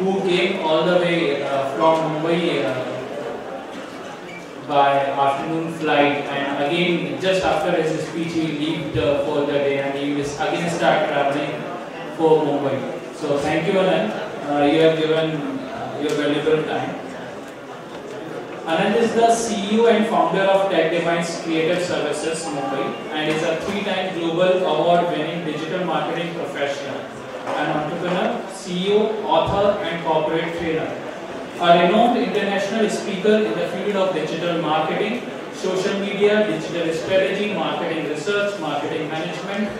who came all the way from Mumbai by afternoon flight, and again just after his speech he left for the day and he will again start traveling for Mumbai. So thank you, Ananth. You have given your valuable time. Ananth is the CEO and founder of Tech Device Creative Services Mumbai and is a 3-time global award-winning digital marketing professional, an entrepreneur, CEO, author and corporate trainer. A renowned international speaker in the field of digital marketing, social media, digital strategy, marketing research, marketing management,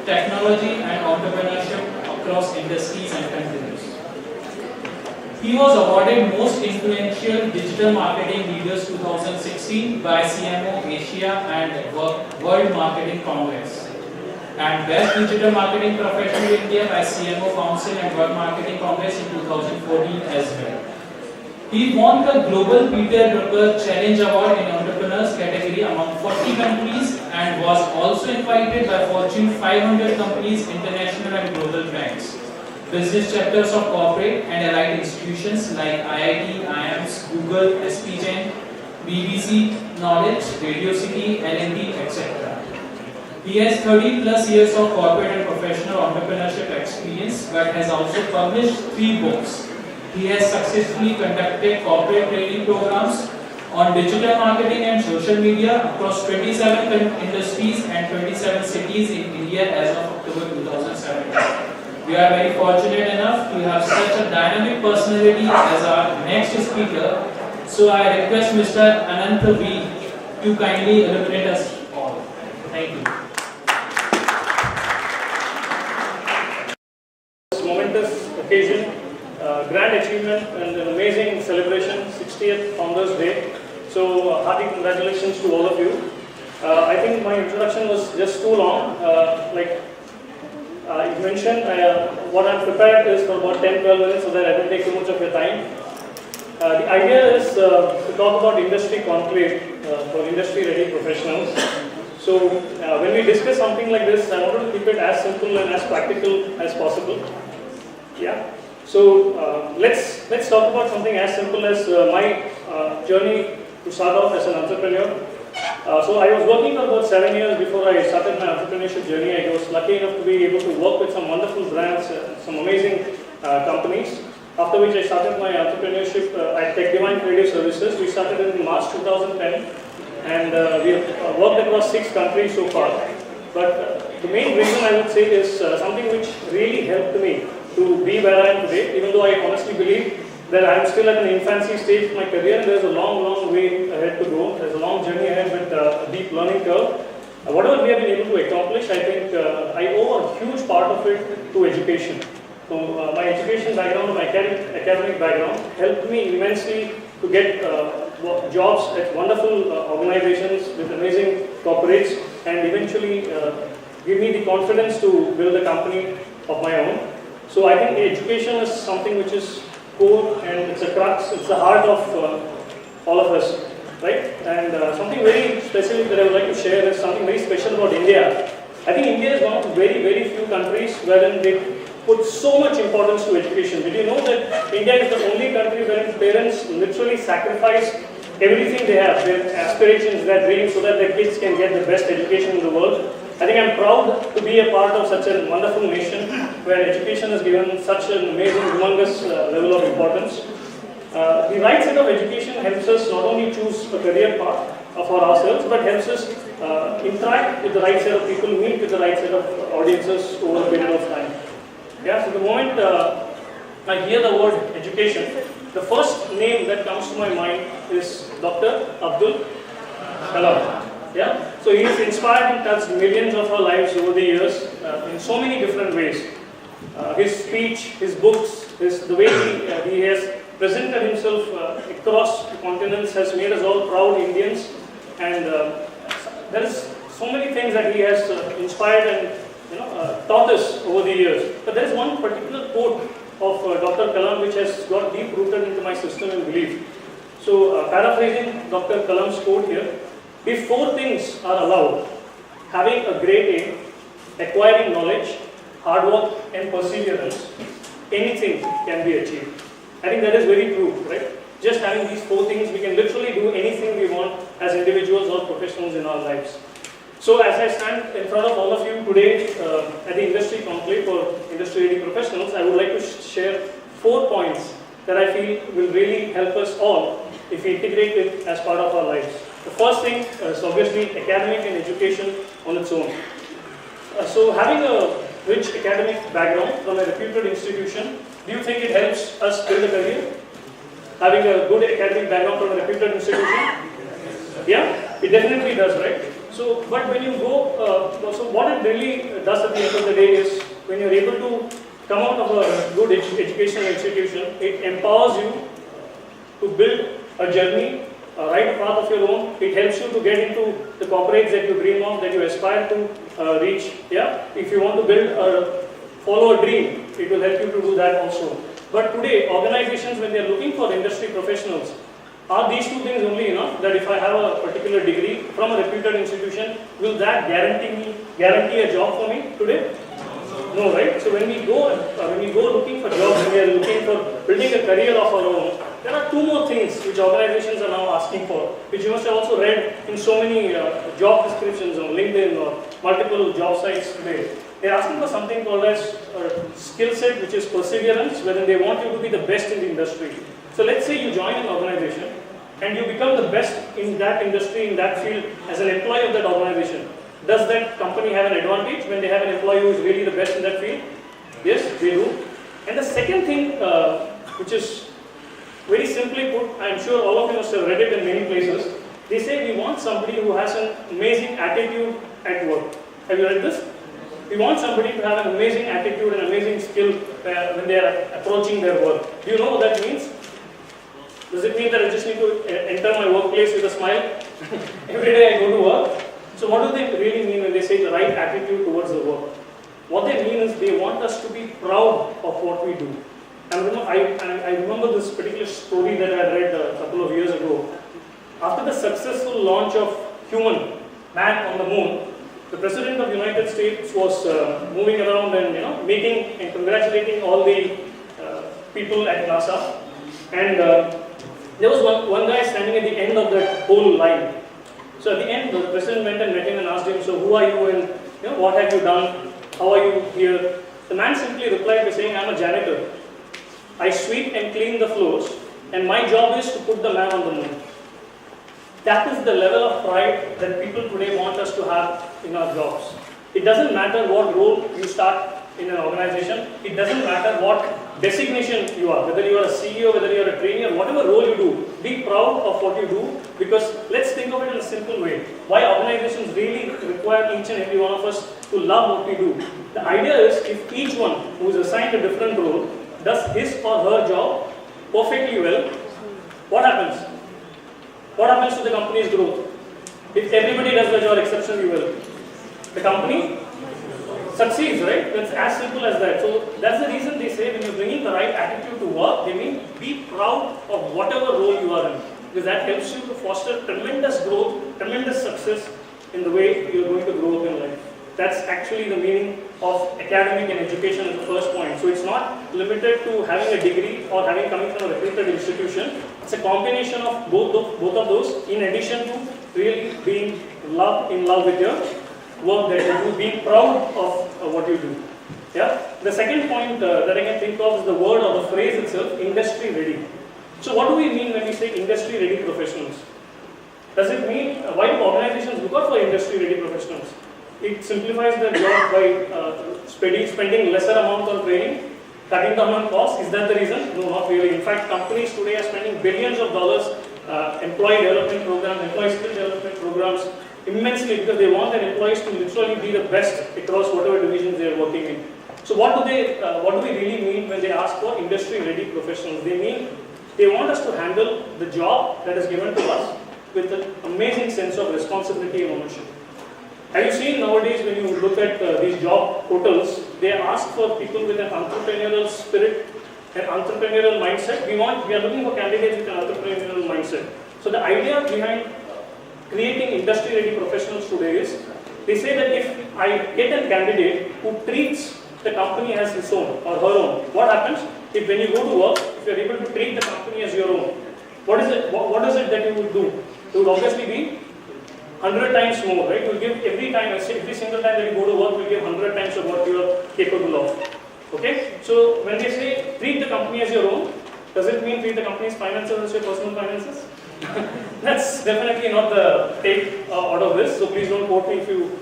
technology and entrepreneurship across industries and countries. He was awarded Most Influential Digital Marketing Leaders 2016 by CMO Asia and World Marketing Congress, and Best Digital Marketing Professional in India by CMO Council and World Marketing Congress in 2014 as well. He won the Global Peter Drucker Challenge Award in Entrepreneurs category among 40 countries and was also invited by Fortune 500 companies, international and global brands, business chapters of corporate and allied institutions like IIT, IIMs, Google, SPGen, BBC Knowledge, Radio City, L&D, etc. He has 30 plus years of corporate and professional entrepreneurship experience, but has also published 3 books. He has successfully conducted corporate training programs on digital marketing and social media across 27 industries and 27 cities in India as of October 2017. We are very fortunate enough to have such a dynamic personality as our next speaker. So I request Mr. Ananth to kindly illuminate us all. Thank you. This momentous occasion, grand achievement and an amazing celebration, 60th Founders Day. So hearty congratulations to all of you. I think my introduction was just too long. Like you mentioned, what I've prepared is for about 10-12 minutes so that I don't take too much of your time. The idea is to talk about industry conclave for industry-ready professionals. So when we discuss something like this, I wanted to keep it as simple and as practical as possible. Yeah. So let's talk about something as simple as my journey to start off as an entrepreneur. So I was working for about 7 years before I started my entrepreneurship journey. I was lucky enough to be able to work with some wonderful brands, some amazing companies. After which I started my entrepreneurship at Tech Device Creative Services. We started in March 2010 and we have worked across 6 countries so far. But the main reason I would say is something which really helped me to be where I am today, even though I honestly believe that I am still at an infancy stage of my career and there is a long way ahead to go. There is a long journey ahead with a deep learning curve. Whatever we have been able to accomplish, I think I owe a huge part of it to education. So my education background, my academic background helped me immensely to get jobs at wonderful organizations with amazing corporates and eventually give me the confidence to build a company of my own. So I think education is something which is core and it's a crux, it's the heart of all of us, right? And something very specific that I would like to share is something very special about India. I think India is one of the very few countries wherein they put so much importance to education. Did you know that India is the only country wherein parents literally sacrifice everything they have, their aspirations, their dreams, so that their kids can get the best education in the world? I think I'm proud to be a part of such a wonderful nation where education is given such an amazing, humongous level of importance. The right set of education helps us not only choose a career path for ourselves, but helps us interact with the right set of people, meet with the right set of audiences over a period of time. Yeah, so the moment I hear the word education, the first name that comes to my mind is Dr. Abdul Kalam. Yeah, so he has inspired and touched millions of our lives over the years in so many different ways. His speech, his books, the way he has presented himself across continents has made us all proud Indians. And there is so many things that he has inspired and taught us over the years. But there is one particular quote of Dr. Kalam which has got deep rooted into my system and belief. So paraphrasing Dr. Kalam's quote here, if 4 things are allowed, having a great aim, acquiring knowledge, hard work and perseverance, anything can be achieved. I think that is very true, right? Just having these 4 things, we can literally do anything we want as individuals or professionals in our lives. So as I stand in front of all of you today at the Industry Conclave for Industry-Ready Professionals, I would like to share 4 points that I feel will really help us all if we integrate it as part of our lives. The first thing is obviously academic and education on its own. So having a rich academic background from a reputed institution, do you think it helps us build a career? Having a good academic background from a reputed institution? Yeah, it definitely does, right? So, but when you go, so what it really does at the end of the day is, when you're able to come out of a good educational institution, it empowers you to build a journey, write a path of your own. It helps you to get into the corporates that you dream of, that you aspire to reach. Yeah, if you want to build follow a dream, it will help you to do that also. But today, organizations, when they are looking for industry professionals, are these 2 things only enough? That if I have a particular degree from a reputed institution, will that guarantee a job for me today? No, right? So when we go looking for jobs, when we are looking for building a career of our own, there are 2 more things which organizations are now asking for, which you must have also read in so many job descriptions on LinkedIn or multiple job sites today. They're asking for something called as a skill set, which is perseverance, wherein they want you to be the best in the industry. So let's say you join an organization and you become the best in that industry, in that field, as an employee of that organization. Does that company have an advantage when they have an employee who is really the best in that field? Yes, they do. And the second thing, which is very simply put, I am sure all of you must have read it in many places. They say we want somebody who has an amazing attitude at work. Have you read this? We want somebody to have an amazing attitude and amazing skill when they are approaching their work. Do you know what that means? Does it mean that I just need to enter my workplace with a smile? Every day I go to work. So what do they really mean when they say the right attitude towards the work? What they mean is they want us to be proud of what we do. And I remember this particular story that I read a couple of years ago. After the successful launch of human, man on the moon, the President of the United States was moving around and meeting and congratulating all the people at NASA. And there was one guy standing at the end of that whole line. So at the end, the President went and met him and asked him, "So who are you and what have you done? How are you here?" The man simply replied by saying, "I'm a janitor. I sweep and clean the floors, and my job is to put the man on the moon." That is the level of pride that people today want us to have in our jobs. It doesn't matter what role you start in an organization. It doesn't matter what designation you are, whether you are a CEO, whether you are a trainee, or whatever role you do. Be proud of what you do, because let's think of it in a simple way. Why organizations really require each and every one of us to love what we do. The idea is, if each one who is assigned a different role does his or her job perfectly well, what happens? What happens to the company's growth? If everybody does the job exceptionally well, the company succeeds, right? That's as simple as that. So that's the reason they say when you're bringing the right attitude to work, they mean be proud of whatever role you are in, because that helps you to foster tremendous growth, tremendous success in the way you're going to grow up in life. That's actually the meaning of academic and education as the first point. So it's not limited to having a degree or coming from a reputed institution. It's a combination of both of those, in addition to really being in love with your work that you do, being proud of what you do. Yeah. The second point that I can think of is the word or the phrase itself, industry ready. So what do we mean when we say industry ready professionals? Does it mean, why do organizations look out for industry ready professionals? It simplifies their job by spending lesser amount on training, cutting down on costs. Is that the reason? No, not really. In fact, companies today are spending billions of dollars, employee development programs, employee skill development programs, immensely, because they want their employees to literally be the best across whatever divisions they are working in. So what do we really mean when they ask for industry ready professionals? They mean they want us to handle the job that is given to us with an amazing sense of responsibility and ownership. Have you seen nowadays when you look at these job portals, they ask for people with an entrepreneurial spirit, an entrepreneurial mindset. We are looking for candidates with an entrepreneurial mindset. So the idea behind creating industry-ready professionals today is, they say that if I get a candidate who treats the company as his own or her own, what happens? if when you go to work, if you are able to treat the company as your own, what is it? What is it that you would do? It would obviously be 100 times more, right? You will give every time, every single time that you go to work, you will give 100 times of what you are capable of. Okay? So when they say treat the company as your own, does it mean treat the company's finances as your personal finances? That's definitely not the take out of this. So please don't quote me if you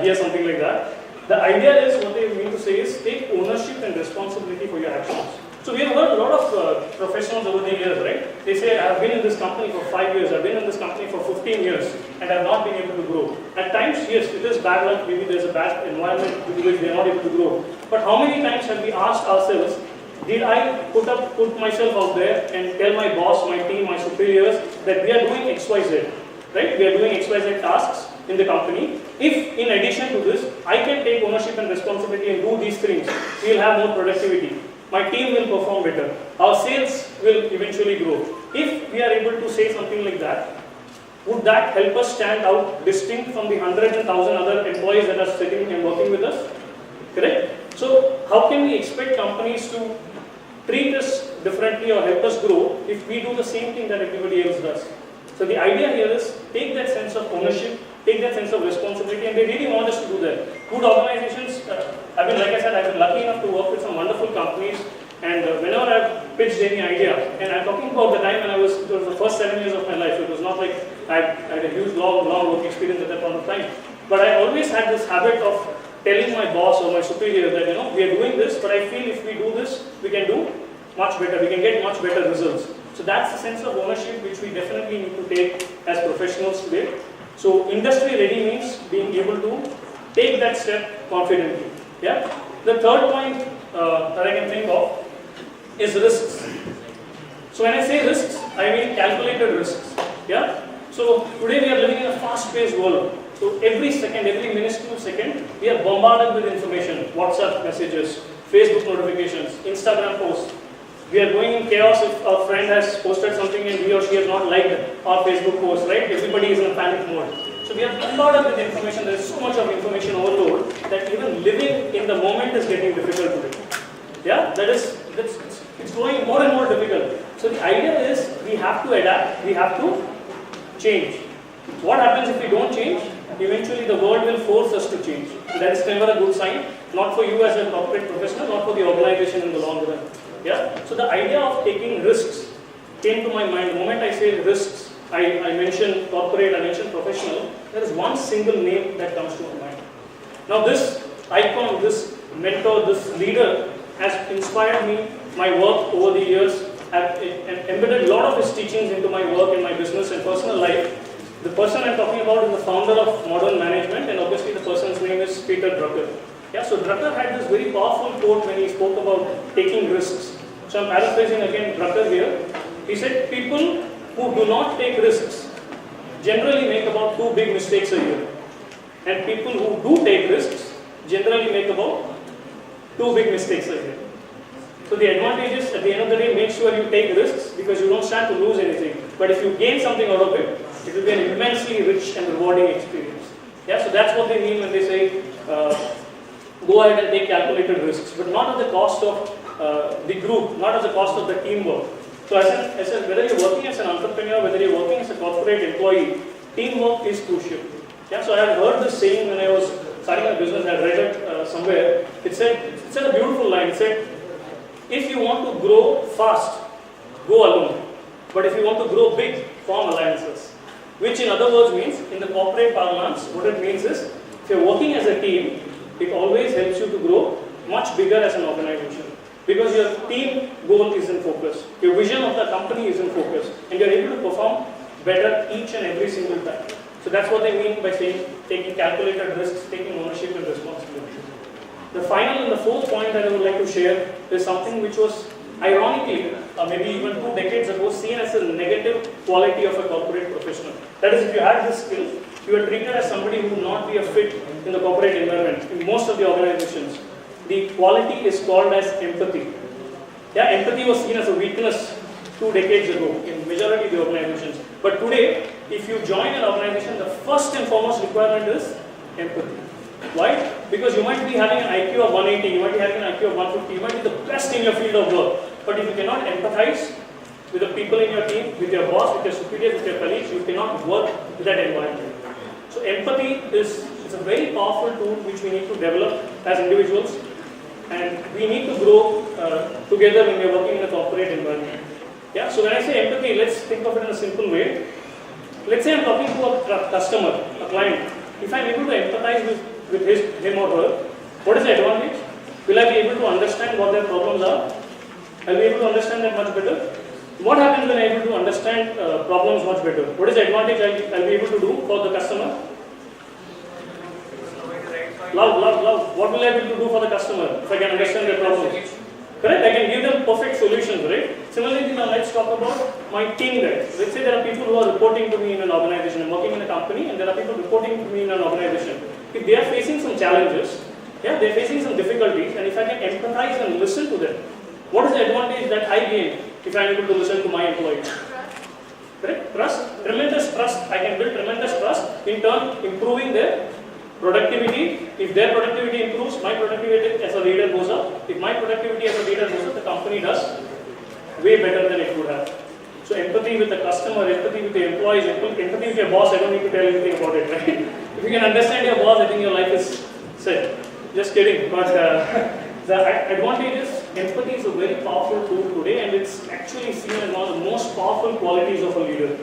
hear something like that. The idea is, what they mean to say is, take ownership and responsibility for your actions. So we have heard a lot of professionals over the years, right? They say, I have been in this company for 5 years, I've been in this company for 15 years, and I have not been able to grow. At times, yes, it is bad luck, maybe there's a bad environment due to which they are not able to grow. But how many times have we asked ourselves, did I put myself out there and tell my boss, my team, my superiors that we are doing XYZ, right? We are doing XYZ tasks in the company. If in addition to this, I can take ownership and responsibility and do these things, we will have more productivity. My team will perform better. Our sales will eventually grow. If we are able to say something like that, would that help us stand out distinct from the hundreds and thousands other employees that are sitting and working with us? Correct? So how can we expect companies to treat us differently or help us grow if we do the same thing that everybody else does? So the idea here is take that sense of ownership, take that sense of responsibility, and they really want us to do that. Good organizations, like I said, I've been lucky enough to work with some wonderful companies, and whenever I've pitched any idea, and I'm talking about the time when it was the first 7 years of my life, so it was not like I had a huge long work experience at that point of time, but I always had this habit of telling my boss or my superior that, we are doing this, but I feel if we do this, we can do much better, we can get much better results. So that's the sense of ownership which we definitely need to take as professionals today. So industry ready means being able to take that step confidently. Yeah. The third point that I can think of is risks. So when I say risks, I mean calculated risks. Yeah. So today we are living in a fast-paced world. So every second, every minuscule second, we are bombarded with information, WhatsApp messages, Facebook notifications, Instagram posts. We are going in chaos if a friend has posted something and he or she has not liked our Facebook post, right? Everybody is in a panic mode. So we are bombarded with information. There is so much of information overload that even living in the moment is getting difficult today. Yeah, it's growing more and more difficult. So the idea is we have to adapt, we have to change. What happens if we don't change? Eventually the world will force us to change. That is never a good sign, not for you as a corporate professional, not for the organization in the long run. Yeah? So the idea of taking risks came to my mind. The moment I say risks, I mention corporate, I mention professional, there is one single name that comes to my mind. Now this icon, this mentor, this leader has inspired me, my work over the years. I've embedded a lot of his teachings into my work and my business and personal life. The person I'm talking about is the founder of modern management, and obviously the person's name is Peter Drucker. Yeah, so Drucker had this very powerful quote when he spoke about taking risks. So I'm paraphrasing again Drucker here. He said, people who do not take risks generally make about 2 big mistakes a year. And people who do take risks generally make about 2 big mistakes a year. So the advantage is, at the end of the day, make sure you take risks because you don't stand to lose anything. But if you gain something out of it, it will be an immensely rich and rewarding experience. Yeah, so that's what they mean when they say, go ahead and take calculated risks, but not at the cost of the group, not at the cost of the teamwork. So as I said, whether you're working as an entrepreneur, whether you're working as a corporate employee, teamwork is crucial. Yeah, so I had heard this saying when I was starting a business. I read it somewhere. It said a beautiful line. It said, if you want to grow fast, go alone. But if you want to grow big, form alliances. Which in other words means, in the corporate parlance, what it means is, if you're working as a team, it always helps you to grow much bigger as an organization. Because your team goal is in focus, your vision of the company is in focus, and you're able to perform better each and every single time. So that's what they mean by saying taking calculated risks, taking ownership and responsibility. The final and the fourth point that I would like to share is something which was ironically, maybe even 2 decades ago, seen as a negative quality of a corporate professional. That is, if you had this skill, you are treated as somebody who would not be a fit in the corporate environment in most of the organizations. The quality is called as empathy. Yeah, empathy was seen as a weakness 2 decades ago in majority of the organizations. But today, if you join an organization, the first and foremost requirement is empathy. Why? Because you might be having an IQ of 180, you might be having an IQ of 150, you might be the best in your field of work. but if you cannot empathize with the people in your team, with your boss, with your superiors, with your colleagues, you cannot work with that environment. So empathy is a very powerful tool which we need to develop as individuals, and we need to grow together when we are working in a corporate environment. Yeah. So when I say empathy, let's think of it in a simple way. Let's say I'm talking to a customer, a client. If I'm able to empathize with him or her, what is the advantage? Will I be able to understand what their problems are? I'll be able to understand that much better. What happens when I'm able to understand problems much better? What is the advantage I'll be able to do for the customer? Love. What will I be able to do for the customer if I can understand their problems? Correct? I can give them perfect solutions, right? Similarly, now let's talk about my team guys. Let's say there are people who are reporting to me in an organization. I'm working in a company and there are people reporting to me in an organization. If they are facing some challenges, they're facing some difficulties, and if I can empathize and listen to them, what is the advantage that I gain if I'm able to listen to my employees? Correct? Trust, tremendous trust. I can build tremendous trust, in turn improving their productivity. If their productivity improves, my productivity as a leader goes up. If my productivity as a leader goes up, the company does way better than it would have. So empathy with the customer, empathy with the employees, empathy with your boss, I don't need to tell anything about it, right? If you can understand your boss, I think your life is set. Just kidding. But the advantage is empathy is a very powerful tool today, and it's actually seen as one of the most powerful qualities of a leader.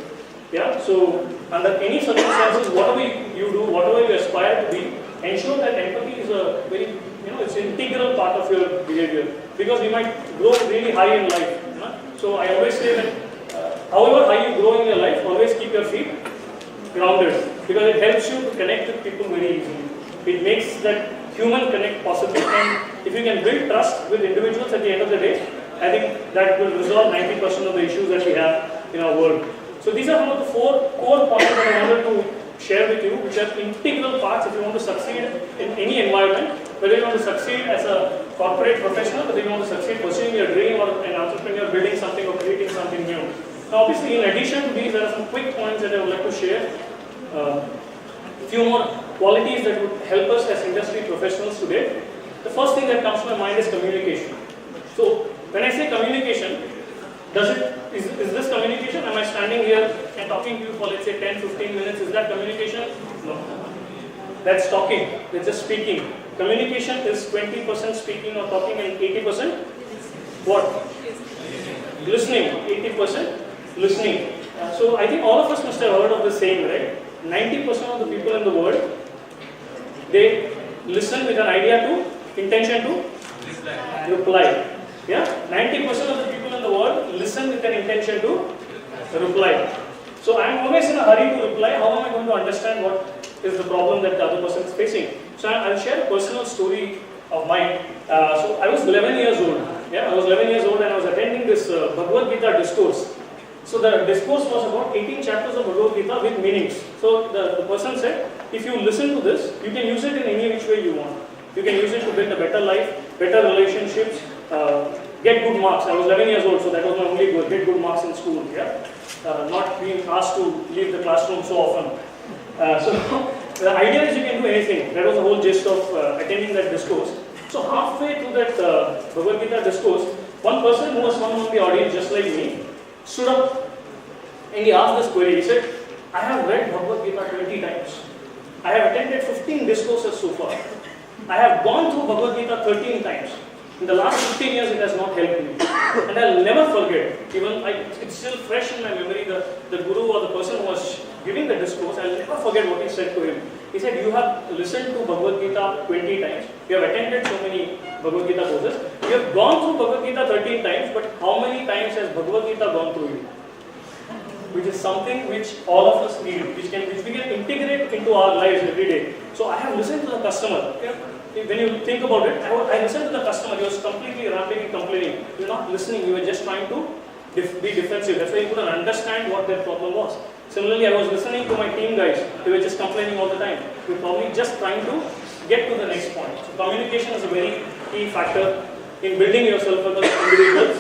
Yeah. So under any circumstances, whatever you do, whatever you aspire to be, ensure that empathy is a very, it's an integral part of your behavior, because you might grow really high in life. So I always say that however high you grow in your life, always keep your feet grounded, because it helps you to connect with people very easily. It makes that human connect possible, and if you can build trust with individuals at the end of the day, I think that will resolve 90% of the issues that we have in our world. So these are some of the 4 core points that I wanted to share with you, which are integral parts if you want to succeed in any environment, whether you want to succeed as a corporate professional, whether you want to succeed pursuing your dream, or an entrepreneur building something or creating something new. Now obviously, in addition to these, there are some quick points that I would like to share. A few more qualities that would help us as industry professionals today. The first thing that comes to my mind is communication. So when I say communication, is this communication? Am I standing here and talking to you for, let's say, 10-15 minutes? Is that communication? No. That's talking. That's just speaking. Communication is 20% speaking or talking and 80% what? Listening. 80% listening. So I think all of us must have heard of the saying, right? 90% of the people in the world, they listen with an idea to, intention to reply. Yeah, 90% of the people in the world listen with an intention to reply. So I am always in a hurry to reply. How am I going to understand what is the problem that the other person is facing? So I'll share a personal story of mine. So I was 11 years old. Yeah, I was 11 years old and I was attending this Bhagavad Gita discourse. So the discourse was about 18 chapters of Bhagavad Gita with meanings. So the person said, if you listen to this, you can use it in any which way you want. You can use it to build a better life, better relationships, get good marks. I was 11 years old, so that was my only goal, get good marks in school. Yeah, not being asked to leave the classroom so often. So the idea is you can do anything. That was the whole gist of attending that discourse. So halfway through that Bhagavad Gita discourse, one person who was someone in the audience just like me stood up and he asked this query. He said, I have read Bhagavad Gita 20 times. I have attended 15 discourses so far. I have gone through Bhagavad Gita 13 times. In the last 15 years, it has not helped me. And I'll never forget, it's still fresh in my memory, the guru or the person who was giving the discourse, I'll never forget what he said to him. He said, you have listened to Bhagavad Gita 20 times, you have attended so many Bhagavad Gita courses, you have gone through Bhagavad Gita 13 times, but how many times has Bhagavad Gita gone through you? Which is something which all of us need, which we can integrate into our lives every day. So I have listened to the customer. Okay? When you think about it, I listened to the customer, he was completely ranting and complaining. You were not listening, you were just trying to be defensive. That's why you couldn't understand what their problem was. Similarly, I was listening to my team guys, they were just complaining all the time. We were probably just trying to get to the next point. So communication is a very key factor in building yourself as individuals.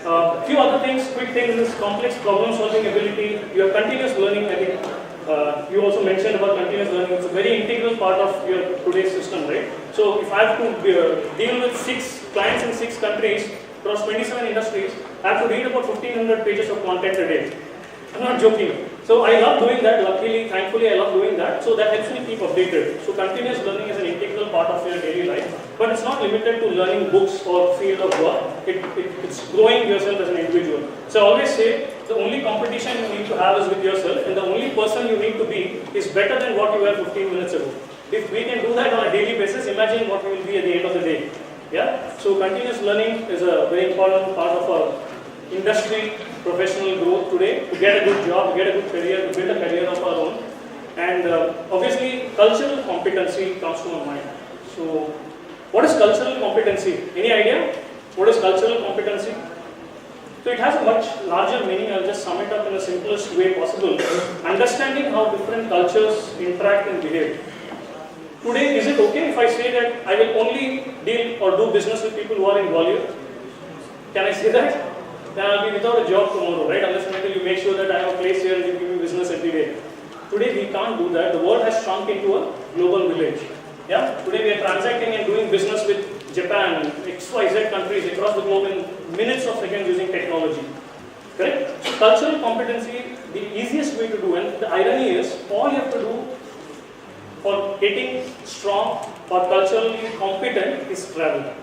A few other things, quick things, is complex problem solving ability. You have continuous learning, I think. You also mentioned about continuous learning. It's a very integral part of your today's system, right? So if I have to deal with 6 clients in 6 countries, across 27 industries, I have to read about 1500 pages of content a day. I'm not joking. So I love doing that. Luckily, thankfully, I love doing that. So that helps me keep updated. So continuous learning is an integral part of your daily life. But it's not limited to learning books or field of work. It's growing yourself as an individual. So I always say the only competition you need to have is with yourself, and the only person you need to be is better than what you were 15 minutes ago. If we can do that on a daily basis, imagine what we will be at the end of the day. Yeah. So continuous learning is a very important part of our industry, professional growth today, to get a good job, to get a good career, to build a career of our own. And obviously, cultural competency comes to my mind. So, what is cultural competency? Any idea? What is cultural competency? So, it has a much larger meaning. I'll just sum it up in the simplest way possible. Understanding how different cultures interact and behave. Today, is it okay if I say that I will only deal or do business with people who are in Gwalior? Can I say that? Then I'll be without a job tomorrow, right? Unless and until you make sure that I have a place here and you give me business every day. Today we can't do that. The world has shrunk into a global village. Yeah? Today we are transacting and doing business with Japan, XYZ countries across the globe in minutes of seconds using technology. Correct? So cultural competency, the easiest way to do, and the irony is, all you have to do for getting strong or culturally competent is travel.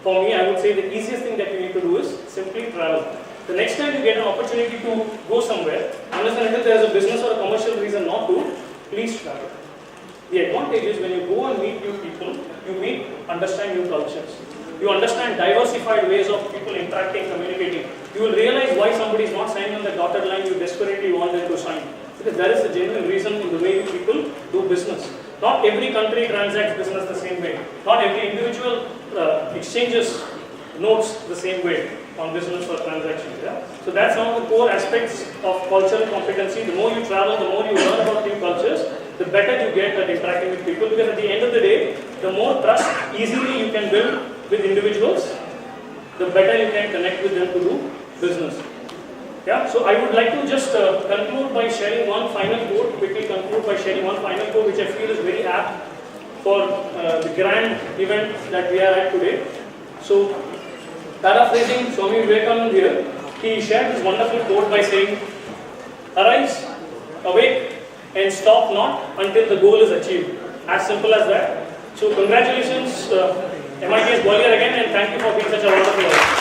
For me, I would say the easiest thing that you need to do is simply travel. The next time you get an opportunity to go somewhere, unless and until there is a business or a commercial reason not to, please travel. The advantage is when you go and meet new people, you understand new cultures. You understand diversified ways of people interacting, communicating. You will realize why somebody is not signing on the dotted line you desperately want them to sign. Because there is a genuine reason in the way people do business. Not every country transacts business the same way. Not every individual exchanges notes the same way on business or transactions. Yeah? So that's one of the core aspects of cultural competency. The more you travel, the more you learn about new cultures, the better you get at interacting with people. Because at the end of the day, the more trust easily you can build with individuals, the better you can connect with them to do business. Yeah, so I would like to just conclude by sharing one final quote, quickly conclude by sharing one final quote which I feel is very apt for the grand event that we are at today. So, paraphrasing Swami Vivekananda here, he shared this wonderful quote by saying, "Arise, awake, and stop not until the goal is achieved." As simple as that. So, congratulations, MITS Gwalior again, and thank you for being such a wonderful audience.